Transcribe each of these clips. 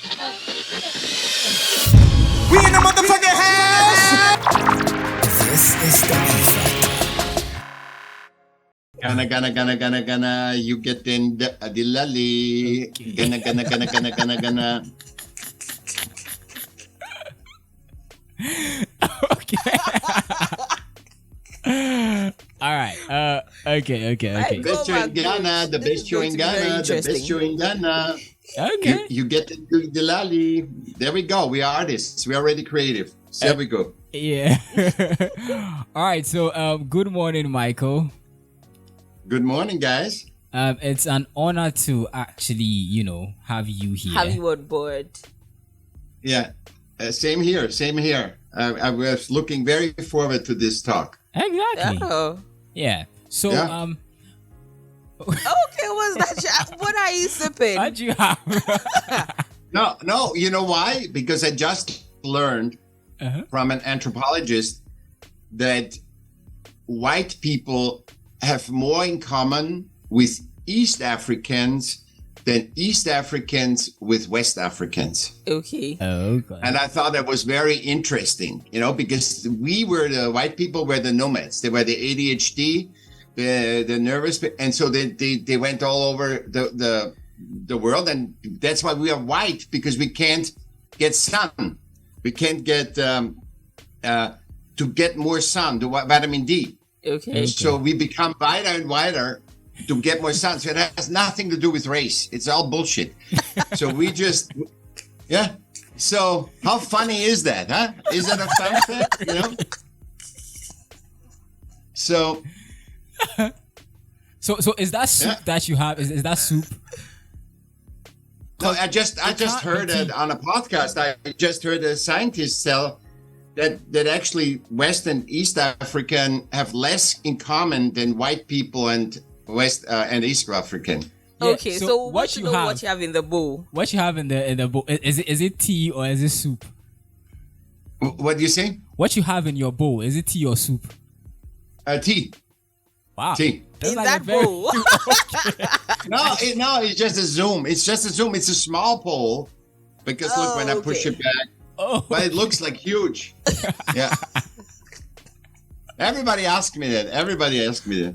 We in the motherfucking house! This is the Gonna, you get in the lolly. Gonna. Okay. All right. Okay. Best show in Ghana, the best show in Ghana, the best show in Ghana. Okay. You get into the lolly. There we go. We are artists. We are already creative. So there we go. Yeah. All right. So, good morning, Michael. Good morning, guys. It's an honor to actually, have you here. Have you on board? Yeah. Same here. I was looking very forward to this talk. Exactly. Oh. Yeah. So, Yeah. Okay, what's that? What are you sipping? what do you have? No. You know why? Because I just learned from an anthropologist that white people have more in common with East Africans than East Africans with West Africans. Okay. Okay. And I thought that was very interesting, because the white people were the nomads. They were the ADHD, the nervous, and so they went all over the world, and that's why we are white, because we can't get sun. We can't get to get more sun, the vitamin D. Okay. So we become whiter and whiter to get more sun. So it has nothing to do with race. It's all bullshit. So we just, yeah. So how funny is that, huh? Is that a fun fact, So is that soup that you have? Is that soup? No, I just heard it on a podcast. I just heard a scientist tell that actually West and East African have less in common than white people and West and East African. Yeah, Okay, so what you have in the bowl? What you have in the bowl? Is it tea or is it soup? What do you say? What you have in your bowl? Is it tea or soup? Tea. Wow. Tea. That's In like that a very- bowl? No, it's just a Zoom. It's a small pole, because look, when I push okay. it back, Oh. but it looks like huge. Yeah. Everybody asked me that.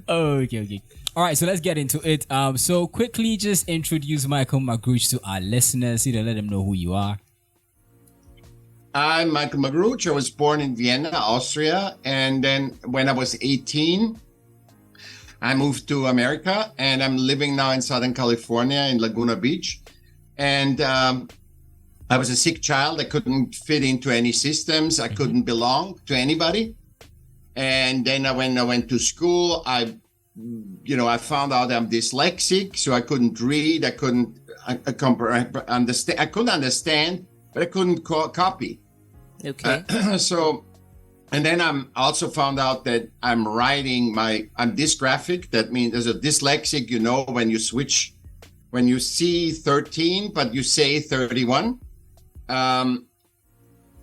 Okay. All right, so let's get into it. So quickly, just introduce Michael Magrutsche to our listeners. Let them know who you are. I'm Michaell Magrutsche. I was born in Vienna, Austria, and then when I was 18, I moved to America, and I'm living now in Southern California in Laguna Beach. And I was a sick child. I couldn't fit into any systems. I couldn't belong to anybody. And then when I went to school, I found out I'm dyslexic, so I couldn't read. I couldn't understand. I couldn't understand, but I couldn't copy. Okay. And then I'm also found out that I'm dysgraphic. That means there's a dyslexic, when you see 13, but you say 31. And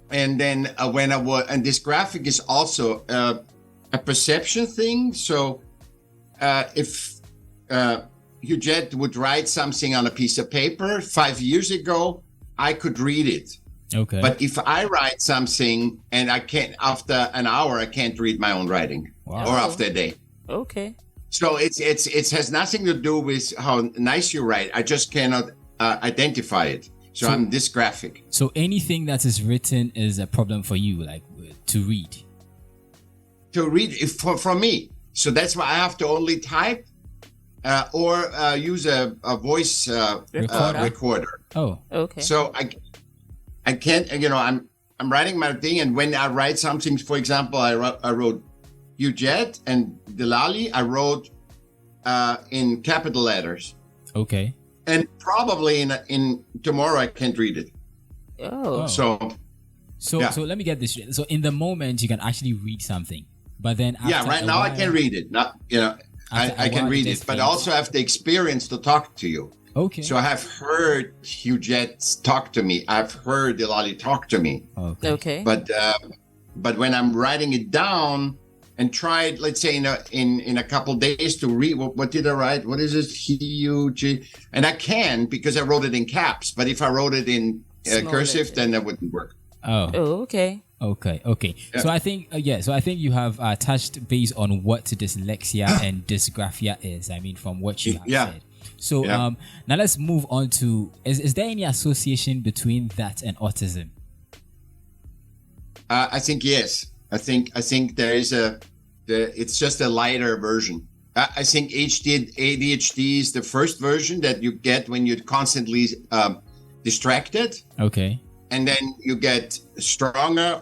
then and dysgraphic is also a perception thing. So if Hujet would write something on a piece of paper 5 years ago, I could read it. Okay. But if I write something and I can't, after an hour, I can't read my own writing. Wow. Or after a day. Okay. So it has nothing to do with how nice you write. I just cannot identify it. So I'm dysgraphic. So anything that is written is a problem for you, like to read. To read for me. So that's why I have to only type or use a voice recorder. Oh. Okay. So I can't, I'm writing my thing, and when I write something, for example, I wrote Hujet and Delali, I wrote in capital letters. Okay. And probably in tomorrow I can't read it. Oh. So let me get this straight. So in the moment you can actually read something, but then after right a now while, I can read it. I can read it, but also have the experience to talk to you. Okay. So I have heard Hujet talk to me. I've heard Delali talk to me. Okay. But when I'm writing it down and tried, let's say in a couple days to read, what did I write? What is it? H-U-G. And I can, because I wrote it in caps. But if I wrote it in cursive, then that wouldn't work. Oh. Oh, okay. Okay. Yeah. So I think you have touched base on what dyslexia and dysgraphia is. I mean, from what you have said. So now let's move on to is there any association between that and autism? I think yes. I think there is it's just a lighter version. I think ADHD is the first version that you get when you're constantly distracted. Okay. And then you get stronger,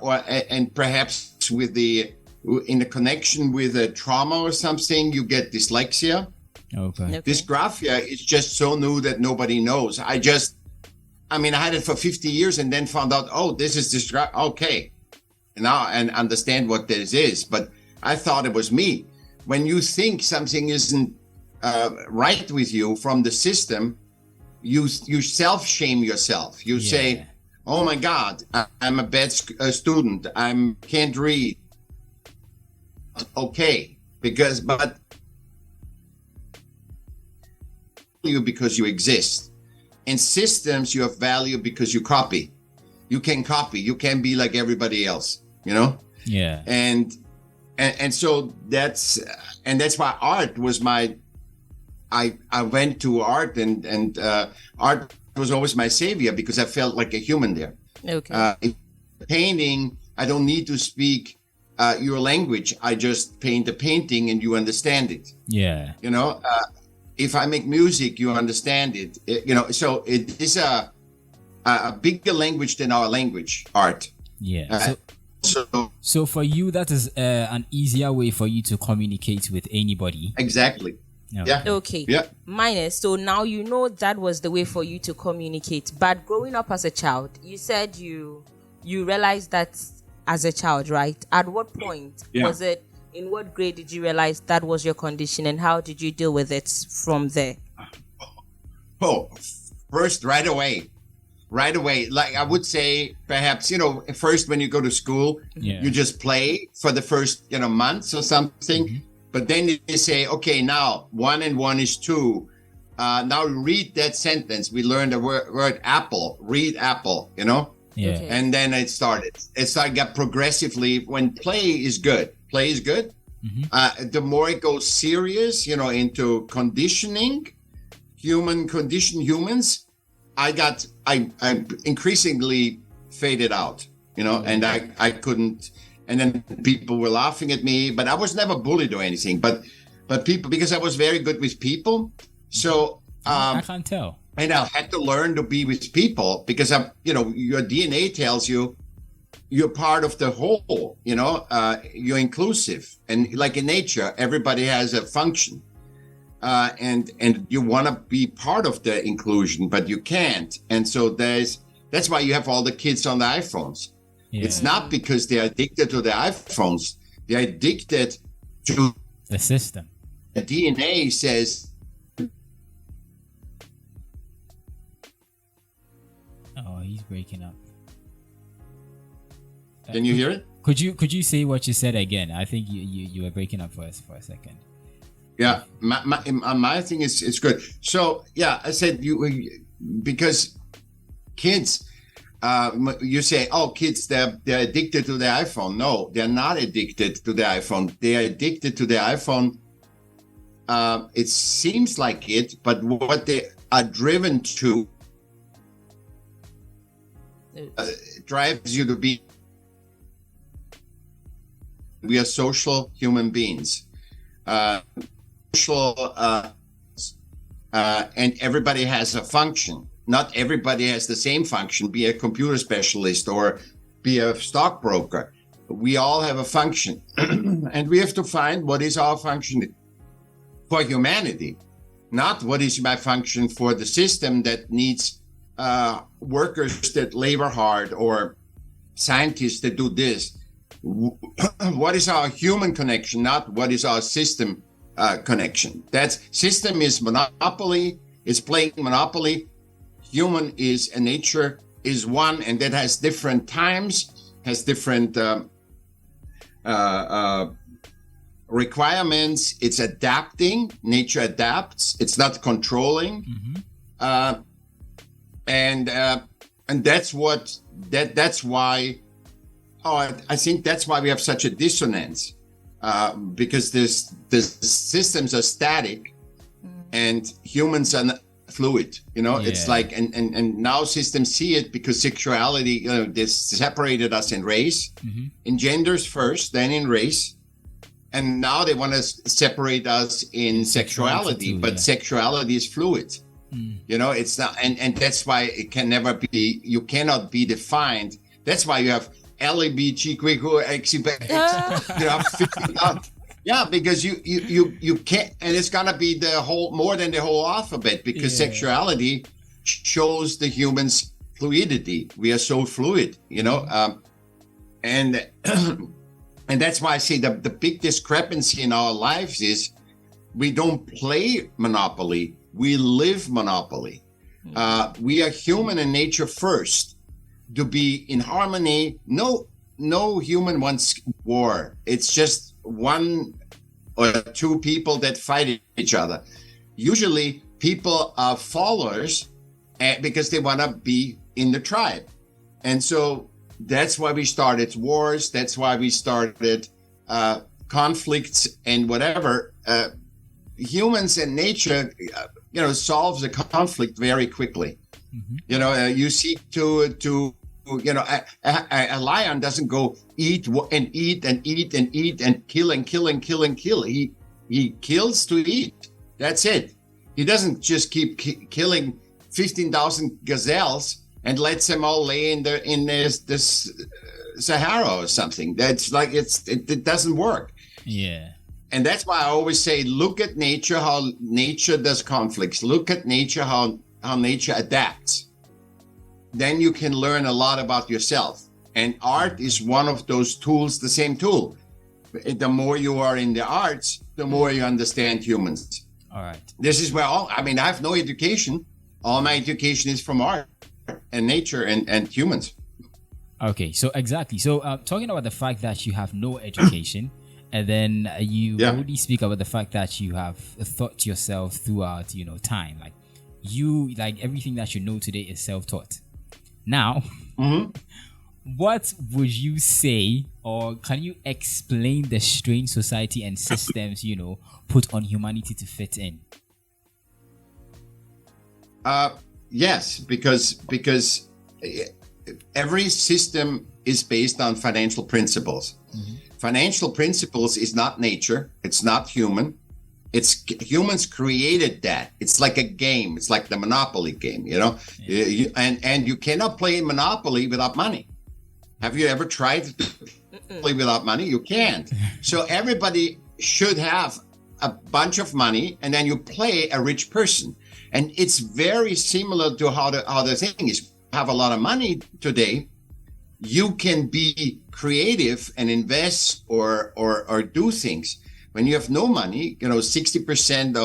and perhaps in the connection with a trauma or something, you get dyslexia. Okay. Dysgraphia is just so new that nobody knows. I had it for 50 years and then found out, oh, this is dysgraphia. Okay. Now and understand what this is. But I thought it was me. When you think something isn't right with you from the system, you self-shame yourself. You say, oh my God, I'm a bad student. I can't read. Okay, but because you exist. In systems, you have value because you copy. You can copy. You can be like everybody else. Yeah. And so that's why art was I went to art and art was always my savior because I felt like a human there. Okay. Painting, I don't need to speak your language. I just paint the painting and you understand it. Yeah. If I make music, you understand it. So it is a bigger language than our language, art. Yeah. So for you, that is an easier way for you to communicate with anybody. Exactly. No. Yeah. Okay. Yeah. Minus. So now you know that was the way for you to communicate. But growing up as a child, you said you realized that as a child, right? At what point was it? In what grade did you realize that was your condition, and how did you deal with it from there? Oh, first, right away. Like I would say, perhaps, first when you go to school, you just play for the first, months or something. Mm-hmm. But then they say, okay, now 1 and 1 is 2. Now read that sentence. We learned the word apple. Read apple, Yeah. Okay. And then it started. Got progressively when play is good. Mm-hmm. The more it goes serious, into conditioning, humans, I increasingly faded out, and I couldn't, and then people were laughing at me, but I was never bullied or anything, but people, because I was very good with people. So, I can't tell. And I had to learn to be with people because your DNA tells you you're part of the whole, you're inclusive, and like in nature, everybody has a function. And you want to be part of the inclusion, but you can't. And so that's why you have all the kids on the iPhones. Yeah. It's not because they're addicted to the iPhones. They're addicted to the system. The DNA says. Oh, he's breaking up. Can you hear it? Could you say what you said again? I think you were breaking up for us for a second. Yeah, my thing is it's good. So yeah, I said because kids, you say, oh, kids, they're addicted to the iPhone. No, they're not addicted to the iPhone. They are addicted to the iPhone. It seems like it, but what they are driven to drives you to be. We are social human beings. And everybody has a function. Not everybody has the same function. Be a computer specialist or be a stockbroker. We all have a function, and we have to find what is our function for humanity, not what is my function for the system that needs workers that labor hard or scientists that do this. What is our human connection, not what is our system connection. That system is monopoly, is playing monopoly. Human is a nature is one, and that has different times, has different requirements. It's adapting. Nature adapts. It's not controlling. Mm-hmm. that's why. I think that's why we have such a dissonance, because the systems are static, and humans are fluid. It's like, and now systems see it because sexuality, they separated us in race, in genders first, then in race, and now they want to separate us in sexuality. Too, but sexuality is fluid. It's not, and that's why it can never be. You cannot be defined. That's why you have LGBTQ, yeah, because you can't, and it's gonna be more than the whole alphabet, because sexuality shows the human's fluidity. We are so fluid, and that's why I say the big discrepancy in our lives is we don't play Monopoly, we live Monopoly. We are human in nature first, to be in harmony. No human wants war. It's just one or two people that fight each other. Usually people are followers because they want to be in the tribe. And so that's why we started wars. That's why we started conflicts and whatever. Humans and nature, solves a conflict very quickly. You seek to a lion doesn't go eat and eat and eat and eat and kill and kill and kill and kill. He kills to eat. That's it. He doesn't just keep killing 15,000 gazelles and lets them all lay in this Sahara or something. That's like it doesn't work. Yeah. And that's why I always say, look at nature, how nature does conflicts. Look at nature, how nature adapts. Then you can learn a lot about yourself. And art is one of those tools, the same tool. The more you are in the arts, the more you understand humans. All right. This is where I have no education. All my education is from art and nature and humans. Okay, so exactly. So talking about the fact that you have no education, and then you already speak about the fact that you have thought to yourself throughout, time. Like everything that you know today is self-taught. Now, what would you say, or can you explain the strange society and systems, put on humanity to fit in? Yes, because every system is based on financial principles. Financial principles is not nature. It's not human. It's humans created that. It's like a game. It's like the Monopoly game, and you cannot play Monopoly without money. Have you ever tried to play without money? You can't. So everybody should have a bunch of money, and then you play a rich person. And it's very similar to how the thing is. Have a lot of money today, you can be creative and invest or do things. When you have no money, 60%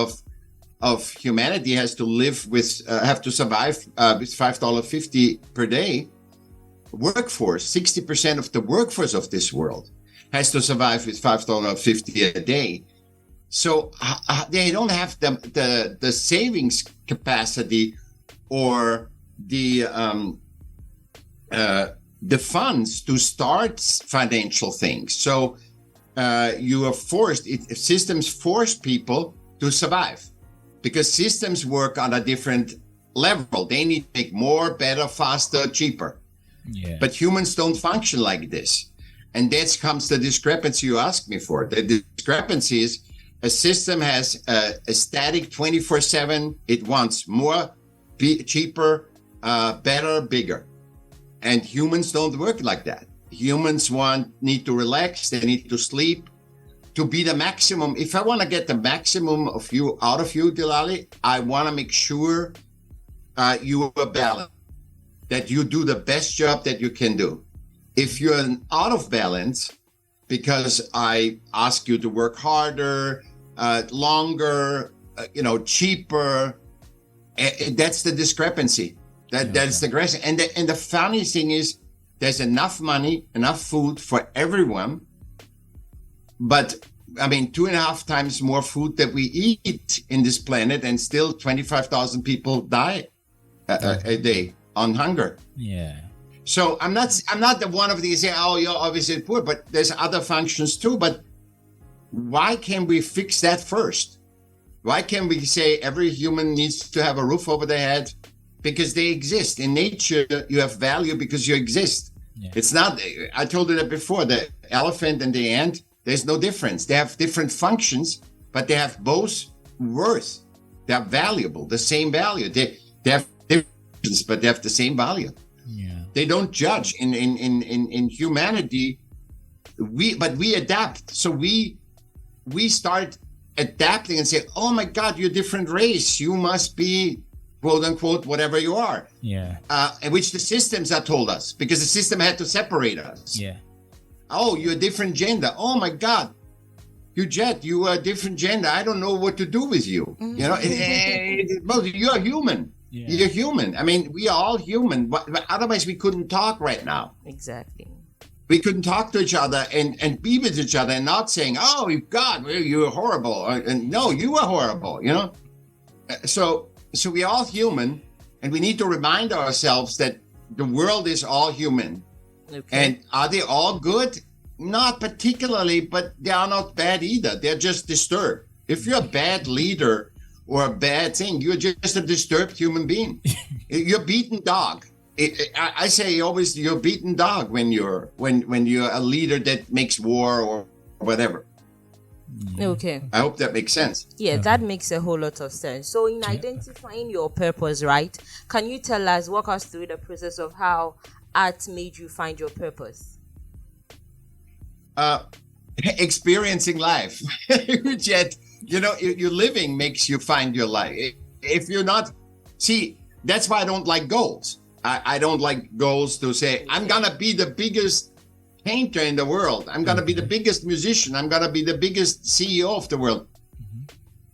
of humanity has to live with, have to survive with $5.50 per day. Workforce, 60% of the workforce of this world has to survive with $5.50 a day. So they don't have the savings capacity or the funds to start financial things. So you are forced, systems force people to survive because systems work on a different level. They need to make more, better, faster, cheaper. Yeah. But humans don't function like this. And that comes the discrepancy you asked me for. The discrepancy is a system has a static 24/7. It wants more, cheaper, better, bigger. And humans don't work like that. Humans need to relax. They need to sleep to be the maximum. If I want to get the maximum of you out of you, Dilali, I want to make sure you are balanced, that you do the best job that you can do. If you're out of balance, because I ask you to work harder, longer, cheaper, that's the discrepancy. That's the aggressive. And the funny thing is, there's enough money, enough food for everyone. But 2.5 times more food that we eat in this planet, and still 25,000 people die a day on hunger. Yeah. So I'm not the one of these saying, oh, you're obviously poor, but there's other functions too. But why can't we fix that first? Why can't we say every human needs to have a roof over their head? Because they exist. In nature, you have value because you exist. Yeah. It's not, I told you that before, the elephant and the ant, there's no difference. They have different functions, but they have both worth. They're valuable, the same value. They have differences, but they have the same value. Yeah. They don't judge. In humanity, we adapt. So we start adapting and say, oh my God, you're a different race. You must be, quote unquote, whatever you are. Yeah. Which the systems have told us, because the system had to separate us. Yeah. Oh, you're a different gender. Oh my God. You are a different gender. I don't know what to do with you. You know, well, you're human. Yeah. You're human. I mean, we are all human. But otherwise, we couldn't talk right now. Exactly. We couldn't talk to each other and be with each other and not saying, oh, God, you're horrible. And no, you are horrible, you know? So we're all human, and we need to remind ourselves that the world is all human. Okay. And are they all good? Not particularly, but they are not bad either. They're just disturbed. If you're a bad leader or a bad thing, you're just a disturbed human being. You're a beaten dog. I say always, you're a beaten dog when you're a leader that makes war or whatever. Okay. I hope that makes sense. Yeah, that makes a whole lot of sense. So in identifying your purpose, right? Can you walk us through the process of how art made you find your purpose? Experiencing life. Yet, you know, your living makes you find your life. If you're not, that's why I don't like goals. I don't like goals to say, I'm going to be the biggest painter in the world. I'm going to be the biggest musician. I'm going to be the biggest CEO of the world. Mm-hmm.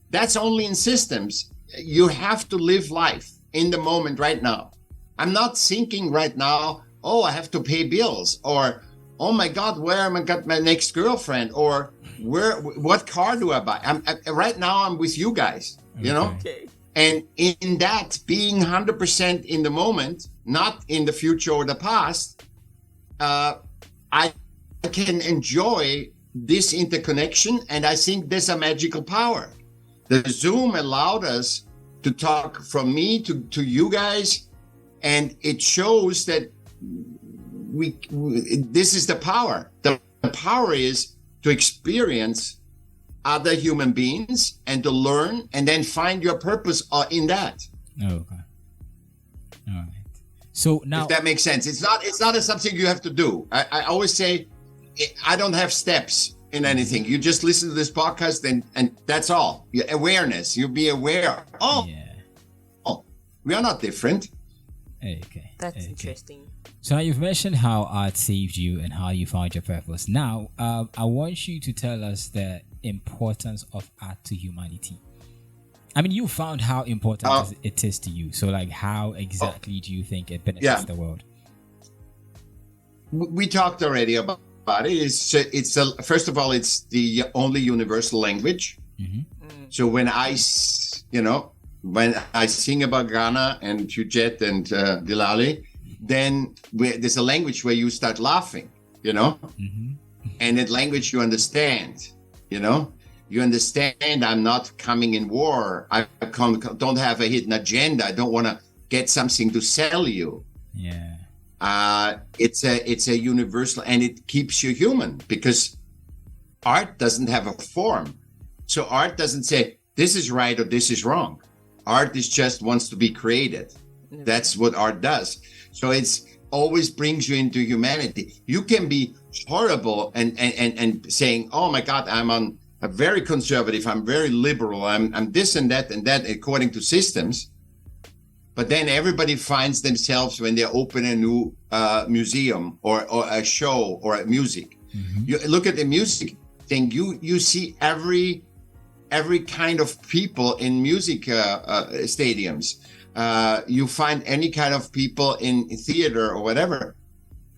That's only in systems. You have to live life in the moment right now. I'm not thinking right now, oh, I have to pay bills, or, oh my God, where am I got my next girlfriend, or what car do I buy? Right now I'm with you guys, you know? Okay. And in that, being 100% in the moment, not in the future or the past, I can enjoy this interconnection, and I think there's a magical power. The Zoom allowed us to talk from me to you guys, and it shows that this is the power. The power is to experience other human beings and to learn, and then find your purpose in that. Okay. All right. So now, if that makes sense, it's not something you have to do. I always say, I don't have steps in anything. You just listen to this podcast, and that's all. Your awareness. You be aware. Oh, we are not different. Okay. That's interesting. So now you've mentioned how art saved you and how you found your purpose. Now, I want you to tell us the importance of art to humanity. I mean, you found how important it is to you. So, like, how exactly do you think it benefits the world? We talked already about it. First of all, it's the only universal language. Mm-hmm. So when I sing about Ghana and Puget and Dilali, then there's a language where you start laughing, you know, and that language you understand, you know. You understand I'm not coming in war. I don't have a hidden agenda. I don't want to get something to sell you. Yeah. It's a universal, and it keeps you human, because art doesn't have a form. So art doesn't say this is right or this is wrong. Art is just wants to be created. That's what art does. So it's always brings you into humanity. You can be horrible and saying, oh my God, I'm very conservative, I'm very liberal, I'm this and that according to systems. But then everybody finds themselves when they open a new museum or a show or a music. Mm-hmm. You look at the music thing, you see every kind of people in music stadiums. You find any kind of people in theater or whatever.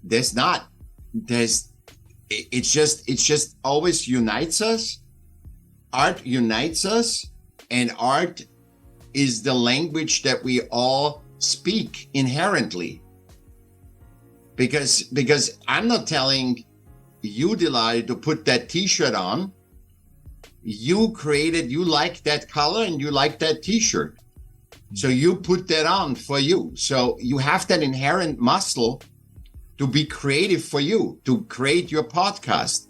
It's just always unites us. Art unites us, and art is the language that we all speak inherently. Because I'm not telling you, Delilah, to put that t-shirt on. You like that color and you like that t-shirt. So you put that on for you. So you have that inherent muscle to be creative for you, to create your podcast.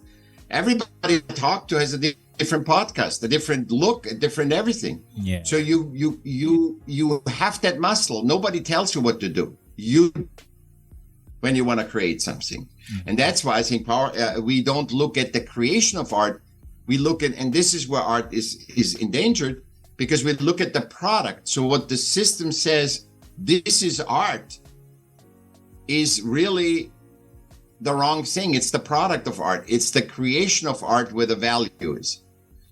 Everybody I talk to has a different podcast, a different look, a different everything. Yeah. So you have that muscle. Nobody tells you what to do. You, when you want to create something. Mm-hmm. And that's why I think we don't look at the creation of art. We look at, and this is where art is endangered, because we look at the product. So what the system says, this is art, is really the wrong thing. It's the product of art. It's the creation of art where the value is.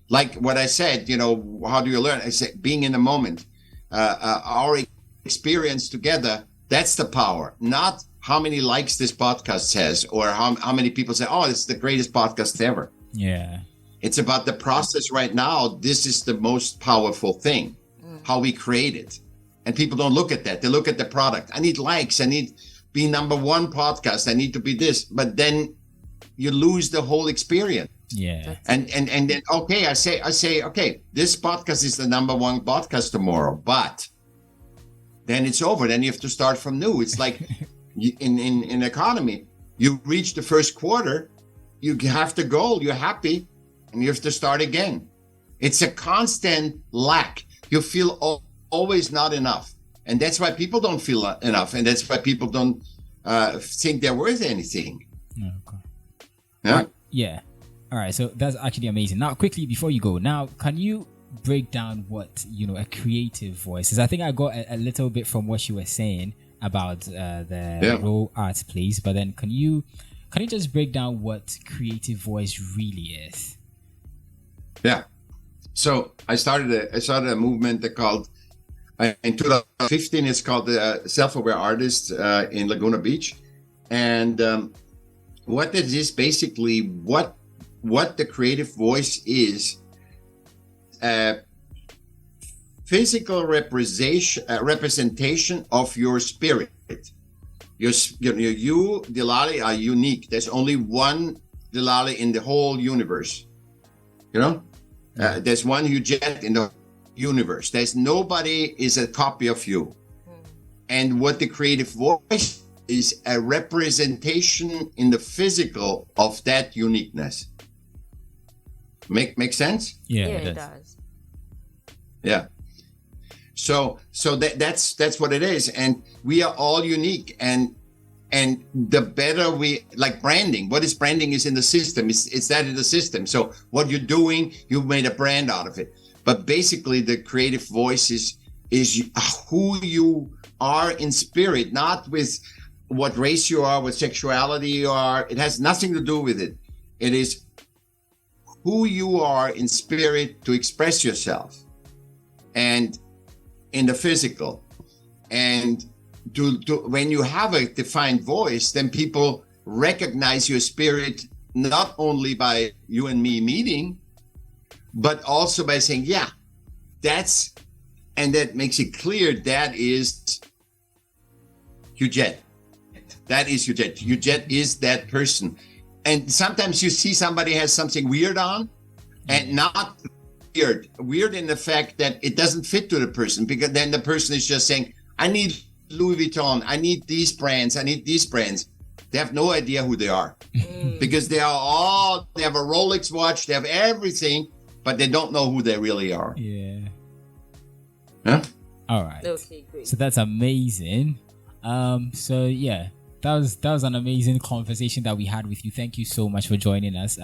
Like what I said, how do you learn? I said, being in the moment, our experience together, that's the power, not how many likes this podcast has or how many people say, oh, it's the greatest podcast ever. Yeah. It's about the process right now. This is the most powerful thing, how we create it. And people don't look at that. They look at the product. I need likes. I need be number one podcast. I need to be this. But then you lose the whole experience. Yeah. And then, okay, I say, okay, this podcast is the number one podcast tomorrow. But then it's over. Then you have to start from new. It's like in economy, you reach the first quarter, you have the goal, you're happy, and you have to start again. It's a constant lack. You feel always not enough. And that's why people don't feel enough. And that's why people don't think they're worth anything. Okay. Yeah. Yeah. All right. So that's actually amazing. Now, quickly, before you go, can you break down what, a creative voice is? I think I got a little bit from what you were saying about the role art plays, but then can you just break down what creative voice really is? Yeah. So I started a movement called, in 2015, it's called the Self-Aware Artist in Laguna Beach. And what it is basically, what the creative voice is, physical representation of your spirit. You, Delilah, are unique. There's only one Delilah in the whole universe. There's one Huguette in the universe. There's nobody is a copy of you. And what the creative voice is, a representation in the physical of that uniqueness. Make sense? Yeah, it does. Yeah. So that's what it is, and we are all unique, and the better we, like branding. What is branding? Is in the system. It's that in the system. So what you're doing, you've made a brand out of it. But basically, the creative voice is who you are in spirit, not with what race you are, what sexuality you are. It has nothing to do with it. It is who you are in spirit to express yourself, and in the physical. And when you have a defined voice, then people recognize your spirit not only by you and me meeting, but also by saying, yeah, and that makes it clear that is Huguette. That is Huguette. Huguette is that person. And sometimes you see somebody has something weird on, and not weird in the fact that it doesn't fit to the person, because then the person is just saying, I need Louis Vuitton, I need these brands, They have no idea who they are because they have a Rolex watch, they have everything, but they don't know who they really are. Yeah. Huh? All right. Okay, great. So that's amazing. So yeah, that was an amazing conversation that we had with you. Thank you so much for joining us.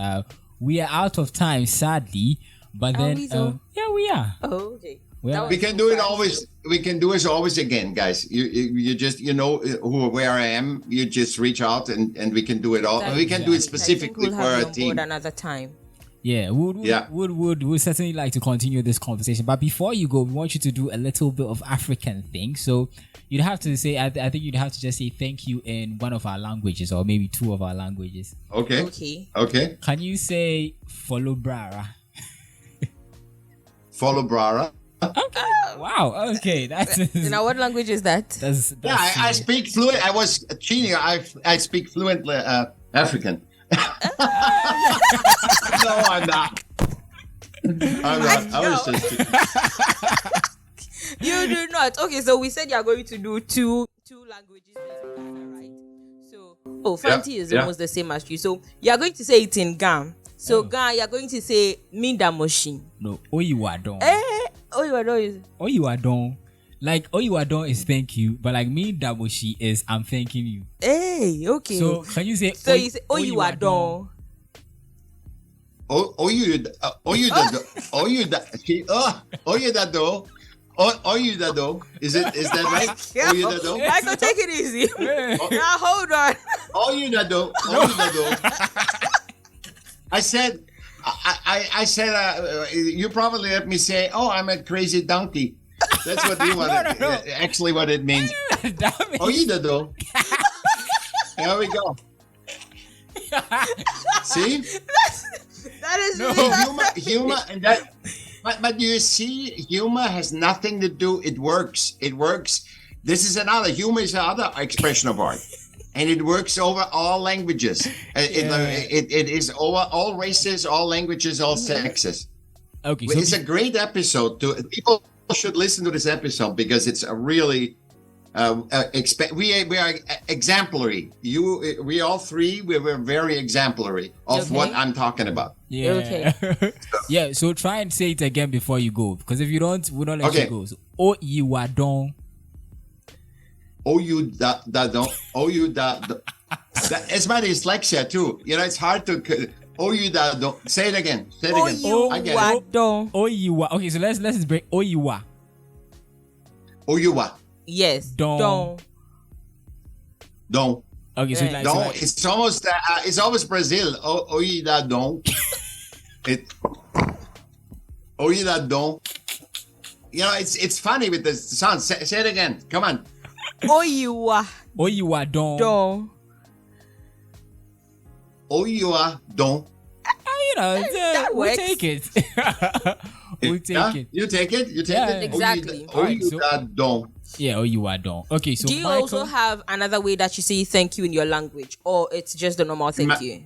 We are out of time, sadly. But then, yeah, we are. Oh, okay. We can do it always. We can do it always again, guys. You just where I am. You just reach out and we can do it all. We can do it specifically for our team another time. Yeah, we'd certainly like to continue this conversation. But before you go, we want you to do a little bit of African thing. So you'd have to say, I think you'd have to just say thank you in one of our languages, or maybe two of our languages. Okay. Can you say follow brara? Follow brara. Okay. Wow. Okay. That's Now, what language is that? that's Yeah, I speak fluent. I was cheating. I speak fluently African. No, I'm not. I'm not. I was just cheating. You do not. Okay, so we said you are going to do two languages in Ghana, right? So, Fanti is almost the same as you. So you are going to say it in Ghana. So Ghana, you are going to say Minda Moshin. no. Oyiwadon. Oyiwadon is Oyiwadon. Like Oyiwadon is thank you, but like me Daboshi is I'm thanking you. okay. So can you say? So you say Oyiwadon. You that though? Is that right? Michael, take it easy. Now hold on. You that though? I said, you probably let me say, I'm a crazy donkey. That's what you want. No. Actually, what it means. You that though? There we go. See? That is humor, and that. But you see, humor has nothing to do. It works. This is humor is another expression of art, and it works over all languages. It is over all races, all languages, all sexes. Okay, so it's a great episode. People should listen to this episode because it's a really. We are exemplary. We all three we were very exemplary of what I'm talking about. Yeah. Okay. Yeah. So try and say it again before you go, because if you don't, we don't let you go. So, Oyiwadon. It's my dyslexia too. It's hard to. Don't say it again. Say it again. Oyiwadon. Oyiwa. Okay, so let's break Oyiwa. Oyiwa. Yes. Don. Okay, so like, don. It's almost Brazil. Oida don. Oida don. It's funny with the sound. Say it again. Come on. Oyiwa. Oyiwadon. Don. Oyiwa don. We'll take it. We'll take it. You take it. You take it. Exactly. Oyiwa don. Yeah, Oyiwadon. Okay, so do you Michaell, also have another way that you say thank you in your language, or it's just the normal thank you?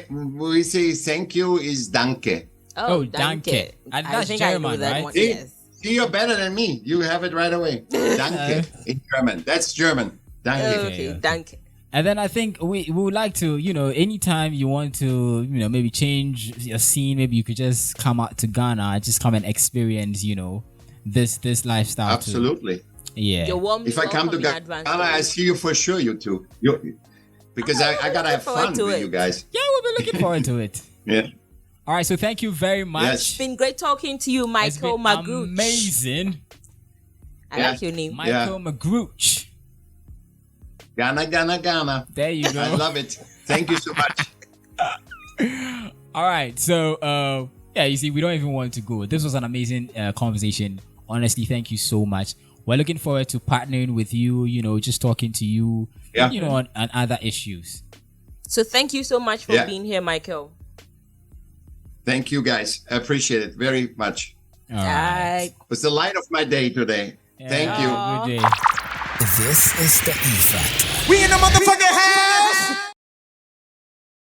We say thank you is danke. Oh, danke. And that's German, right? Yes. See, you're better than me. You have it right away. Danke in German. That's German. Danke. Okay, danke. And then I think we would like to, anytime you want to, maybe change your scene, maybe you could just come out to Ghana, just come and experience, this lifestyle. Absolutely. Too. Yeah. If I come to Ghana, I see you for sure, you two. Because I gotta have fun with you guys. Yeah, we'll be looking forward to it. Yeah. All right, so thank you very much. Yes. It's been great talking to you, Michaell Magrutsche. Amazing. I like your name. Michaell Magrutsche. Ghana. There you go. I love it. Thank you so much. All right, so you see, we don't even want to go. This was an amazing conversation. Honestly, thank you so much. We're looking forward to partnering with you, just talking to you, on other issues. So thank you so much for being here, Michaell. Thank you, guys. I appreciate it very much. All right. It was the light of my day today. Thank you. Good day. This is the E Factor. We in the motherfucking house.